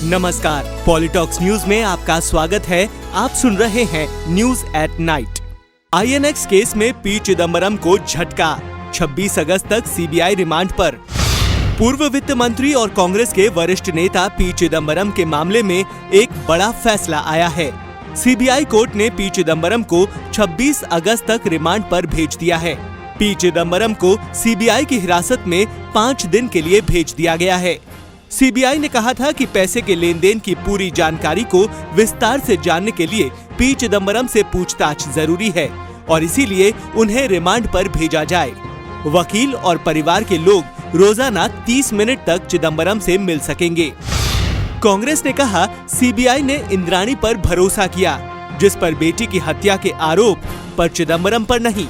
नमस्कार, पॉलिटॉक्स न्यूज में आपका स्वागत है। आप सुन रहे हैं news at night. INX case में पी चिदम्बरम को झटका, 26 अगस्त तक CBI रिमांड पर। पूर्व वित्त मंत्री और कांग्रेस के वरिष्ठ नेता पी चिदम्बरम के मामले में एक बड़ा फैसला आया है। CBI कोर्ट ने पी चिदम्बरम को 26 अगस्त तक रिमांड पर भेज दिया है। पी चिदम्बरम को CBI की हिरासत में 5 दिन के लिए भेज दिया गया है। CBI ने कहा था कि पैसे के लेन देन की पूरी जानकारी को विस्तार से जानने के लिए पी चिदम्बरम से पूछताछ जरूरी है और इसीलिए उन्हें रिमांड पर भेजा जाए। वकील और परिवार के लोग रोजाना 30 मिनट तक चिदम्बरम से मिल सकेंगे। कांग्रेस ने कहा, CBI ने इंद्राणी पर भरोसा किया, जिस पर बेटी की हत्या के आरोप पर चिदम्बरम पर नहीं।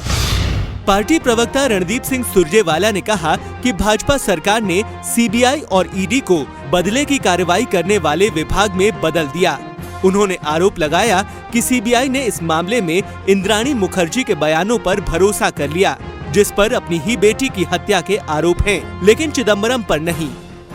पार्टी प्रवक्ता रणदीप सिंह सुरजेवाला ने कहा कि भाजपा सरकार ने CBI और ED को बदले की कार्रवाई करने वाले विभाग में बदल दिया। उन्होंने आरोप लगाया कि CBI ने इस मामले में इंद्राणी मुखर्जी के बयानों पर भरोसा कर लिया, जिस पर अपनी ही बेटी की हत्या के आरोप हैं, लेकिन चिदम्बरम पर नहीं।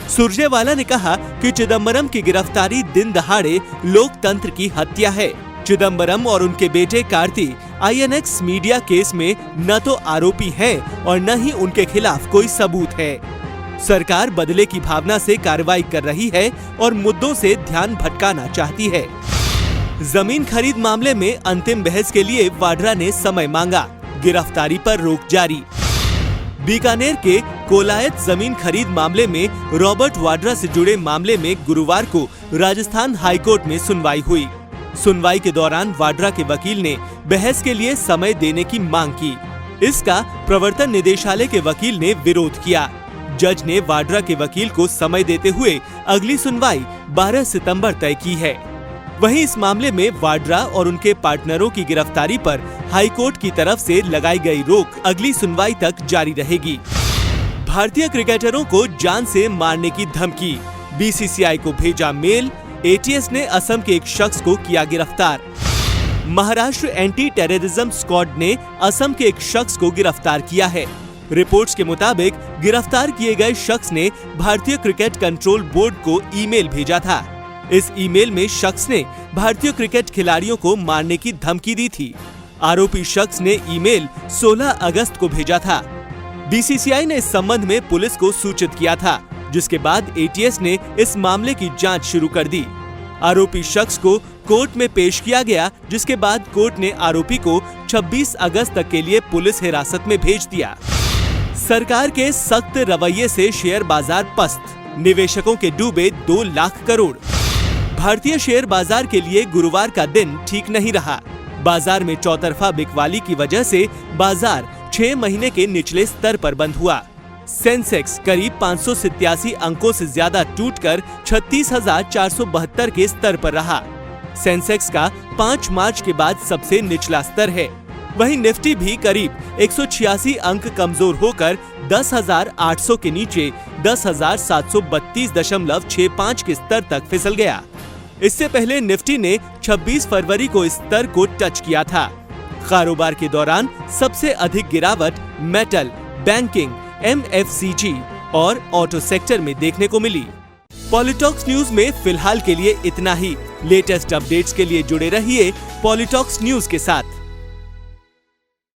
सुरजेवाला ने कहा कि चिदम्बरम की गिरफ्तारी दिन दहाड़े लोकतंत्र की हत्या है। चिदम्बरम और उनके बेटे कार्ति INX मीडिया केस में न तो आरोपी हैं और न ही उनके खिलाफ कोई सबूत है। सरकार बदले की भावना से कार्रवाई कर रही है और मुद्दों से ध्यान भटकाना चाहती है। जमीन खरीद मामले में अंतिम बहस के लिए वाड्रा ने समय मांगा, गिरफ्तारी पर रोक जारी। बीकानेर के कोलायत जमीन खरीद मामले में रॉबर्ट वाड्रा से जुड़े मामले में गुरुवार को राजस्थान हाईकोर्ट में सुनवाई हुई। सुनवाई के दौरान वाड्रा के वकील ने बहस के लिए समय देने की मांग की। इसका प्रवर्तन निदेशालय के वकील ने विरोध किया। जज ने वाड्रा के वकील को समय देते हुए अगली सुनवाई 12 सितंबर तय की है। वहीं इस मामले में वाड्रा और उनके पार्टनरों की गिरफ्तारी पर हाईकोर्ट की तरफ से लगाई गई रोक अगली सुनवाई तक जारी रहेगी। भारतीय क्रिकेटरों को जान से मारने की धमकी, BCCI को भेजा मेल। ATS ने असम के एक शख्स को किया गिरफ्तार। महाराष्ट्र एंटी टेररिज्म स्क्वाड ने असम के एक शख्स को गिरफ्तार किया है। रिपोर्ट्स के मुताबिक गिरफ्तार किए गए शख्स ने भारतीय क्रिकेट कंट्रोल बोर्ड को ईमेल भेजा था। इस ईमेल में शख्स ने भारतीय क्रिकेट खिलाड़ियों को मारने की धमकी दी थी। आरोपी शख्स ने ईमेल 16 अगस्त को भेजा था। BCCI ने इस संबंध में पुलिस को सूचित किया था, जिसके बाद ATS ने इस मामले की जांच शुरू कर दी। आरोपी शख्स को कोर्ट में पेश किया गया, जिसके बाद कोर्ट ने आरोपी को 26 अगस्त तक के लिए पुलिस हिरासत में भेज दिया। सरकार के सख्त रवैये से शेयर बाजार पस्त, निवेशकों के डूबे 2 लाख करोड़। भारतीय शेयर बाजार के लिए गुरुवार का दिन ठीक नहीं रहा। बाजार में चौतरफा बिकवाली की वजह से बाजार 6 महीने के निचले स्तर पर बंद हुआ। सेंसेक्स करीब 587 अंकों से ज्यादा टूटकर 36,472 के स्तर पर रहा। सेंसेक्स का 5 मार्च के बाद सबसे निचला स्तर है। वहीं निफ्टी भी करीब 186 अंक कमजोर होकर 10,800 के नीचे 10,732.65 के स्तर तक फिसल गया। इससे पहले निफ्टी ने 26 फरवरी को इस स्तर को टच किया था। कारोबार के दौरान सबसे अधिक गिरावट मेटल, बैंकिंग, MFCG और ऑटो सेक्टर में देखने को मिली। पॉलिटॉक्स न्यूज में फिलहाल के लिए इतना ही। लेटेस्ट अपडेट्स के लिए जुड़े रहिए पॉलिटॉक्स न्यूज के साथ।